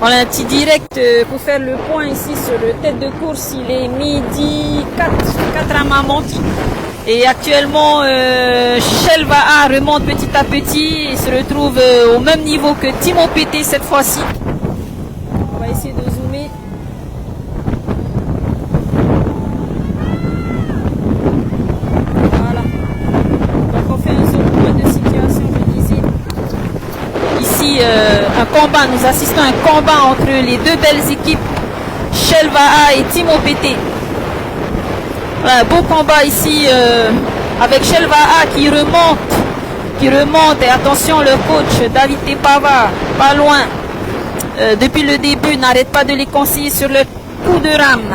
Voilà un petit direct pour faire le point ici sur le tête de course. Il est midi 4 à Mamanti. Et actuellement, Shelva remonte petit à petit et se retrouve au même niveau que Timo PT cette fois-ci. On va essayer de zoomer. Voilà. Donc on fait un zoom de situation, je disais. Ici, un combat, nous assistons à un combat entre les deux belles équipes, Shelva et Timo PT. Voilà, beau combat ici avec Shelva qui remonte et attention le coach David Tepava, pas loin, depuis le début n'arrête pas de les conseiller sur le coup de rame.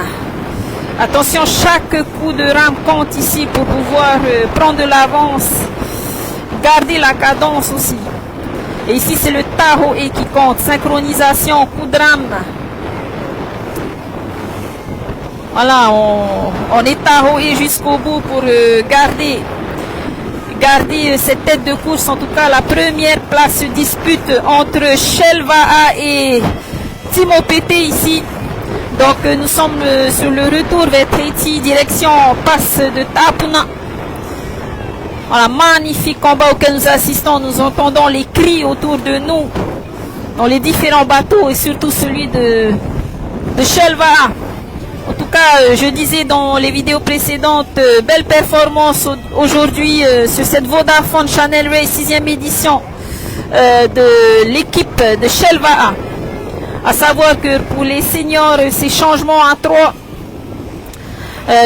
Attention, chaque coup de rame compte ici pour pouvoir prendre de l'avance, garder la cadence aussi. Et ici c'est le Tahoe qui compte, synchronisation, coup de rame. Voilà, on est taroé jusqu'au bout pour garder cette tête de course. En tout cas, la première place se dispute entre Shelva et Timo PT ici. Donc, nous sommes sur le retour vers Tahiti, direction passe de Tapuna. Voilà, magnifique combat auquel nous assistons. Nous entendons les cris autour de nous dans les différents bateaux et surtout celui de Shelva. En tout cas, je disais dans les vidéos précédentes, belle performance aujourd'hui sur cette Vodafone Channel Race 6e édition de l'équipe de Shelva. À savoir que pour les seniors, c'est changement à 3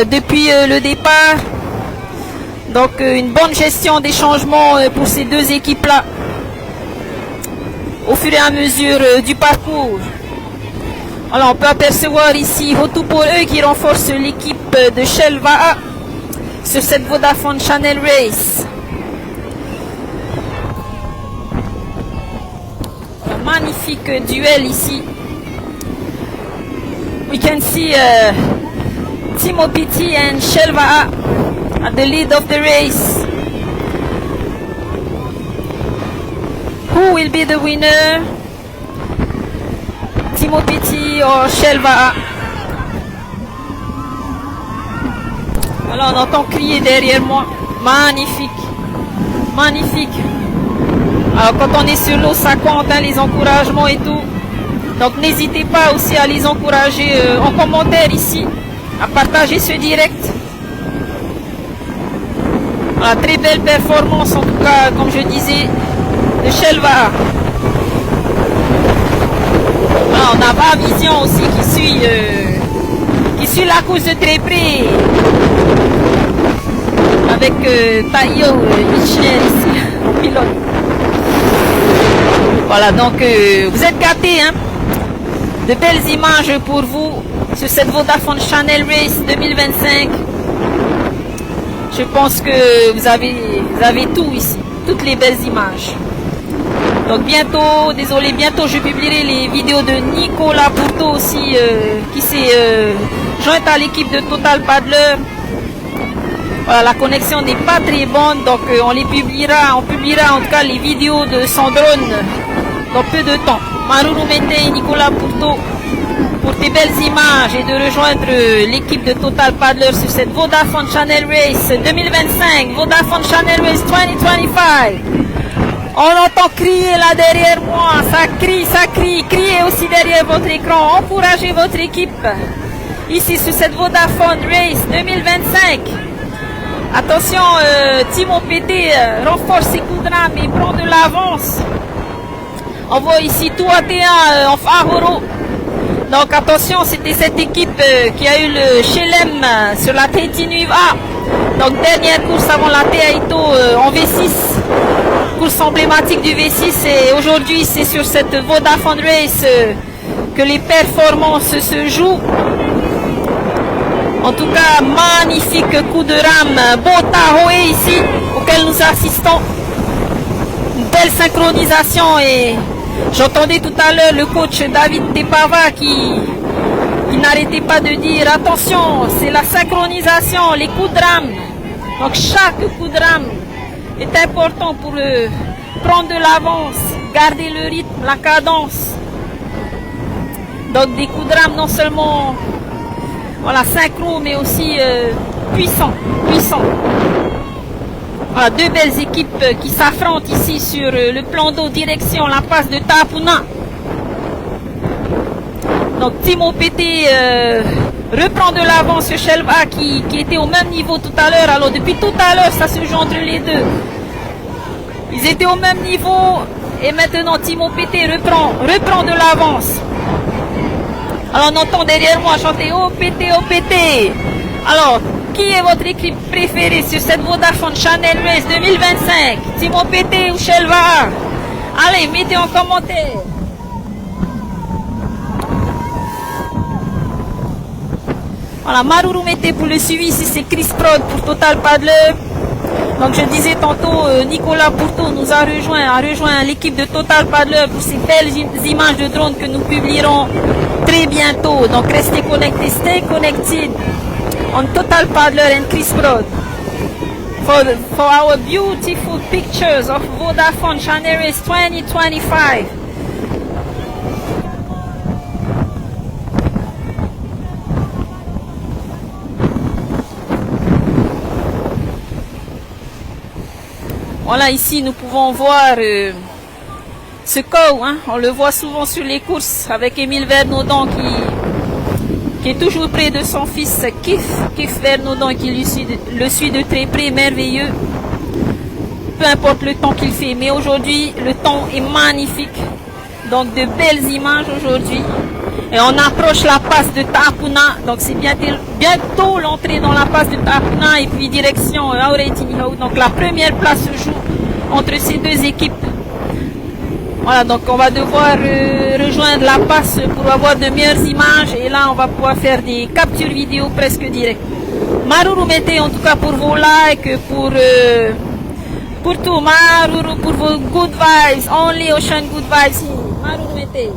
depuis le départ. Donc une bonne gestion des changements pour ces deux équipes-là au fur et à mesure du parcours. Alors on peut apercevoir ici Hotu pour eux qui renforce l'équipe de Shelva sur cette Vodafone Channel Race. Un magnifique duel ici. We can see Timo PT and Shelva at the lead of the race. Who will be the winner? Timo PT or Shelva? Alors on entend crier derrière moi. Magnifique. Magnifique. Alors quand on est sur l'eau, ça compte, hein, les encouragements et tout. Donc n'hésitez pas aussi à les encourager en commentaire ici, à partager ce direct. Voilà, très belle performance en tout cas, comme je disais, de Shelva. Voilà, on a pas Vision aussi qui suit la course de très près. Avec Tayo Michel ici, en pilote. Voilà, donc vous êtes gâtés, hein. De belles images pour vous sur cette Vodafone Channel Race 2025. Je pense que vous avez tout ici, toutes les belles images. Donc bientôt, bientôt je publierai les vidéos de Nicolas Pourto aussi, qui s'est joint à l'équipe de Total Paddler. Voilà, la connexion n'est pas très bonne, donc on publiera en tout cas les vidéos de son drone dans peu de temps. Maruru Mete et Nicolas Pourto pour tes belles images et de rejoindre l'équipe de Total Paddler sur cette Vodafone Channel Race 2025, Vodafone Channel Race 2025. On entend crier là derrière moi, ça crie, criez aussi derrière votre écran, encouragez votre équipe ici sur cette Vodafone Race 2025. Attention, Timo PT renforce ses coups de rame et prend de l'avance. On voit ici Tuatea en Fahoro. Donc attention, c'était cette équipe qui a eu le Chelem sur la Tahiti Nuive A. Donc dernière course avant la Taito en V6. Course emblématique du V6 et aujourd'hui c'est sur cette Vodafone Race que les performances se jouent. En tout cas, magnifique coup de rame, beau Tahoe ici auquel nous assistons. Une belle synchronisation et j'entendais tout à l'heure le coach David Tepava qui n'arrêtait pas de dire attention, c'est la synchronisation, les coups de rame. Donc chaque coup de rame est important pour prendre de l'avance, garder le rythme, la cadence. Donc des coups de rame non seulement voilà, synchro, mais aussi puissants. Voilà, deux belles équipes qui s'affrontent ici sur le plan d'eau, direction la passe de Tahapuna. Donc Timo Pété reprend de l'avance sur Shelva qui était au même niveau tout à l'heure. Alors depuis tout à l'heure, ça se joue entre les deux. Ils étaient au même niveau et maintenant Timo Pété reprend de l'avance. Alors on entend derrière moi chanter oh Pété. Alors, qui est votre équipe préférée sur cette Vodafone Channel Race 2025? Timo Pété ou Shelva? Allez, mettez en commentaire. Voilà, Maruru Mété pour le suivi, ici c'est Chris Prod pour Total Paddler. Donc je disais tantôt, Nicolas Pourteau nous a rejoint l'équipe de Total Paddler pour ces belles images de drone que nous publierons très bientôt. Donc restez connectés, stay connected on Total Paddler and Chris Prod for our beautiful pictures of Vodafone Channel Race 2025. Voilà, ici nous pouvons voir ce cow, hein, on le voit souvent sur les courses avec Émile Vernaudon qui est toujours près de son fils Kif Vernaudon qui le suit de très près, merveilleux. Peu importe le temps qu'il fait, mais aujourd'hui le temps est magnifique. Donc de belles images aujourd'hui. Et on approche la passe de Tahapuna, donc c'est bientôt l'entrée dans la passe de Tahapuna et puis direction Aureitiniho. Donc la première place se joue entre ces deux équipes. Voilà, donc on va devoir rejoindre la passe pour avoir de meilleures images et là on va pouvoir faire des captures vidéo presque directes. Maruru Mété en tout cas pour vos likes, pour tout, Maruru pour vos good vibes, only Ocean good vibes. Maruru Mété.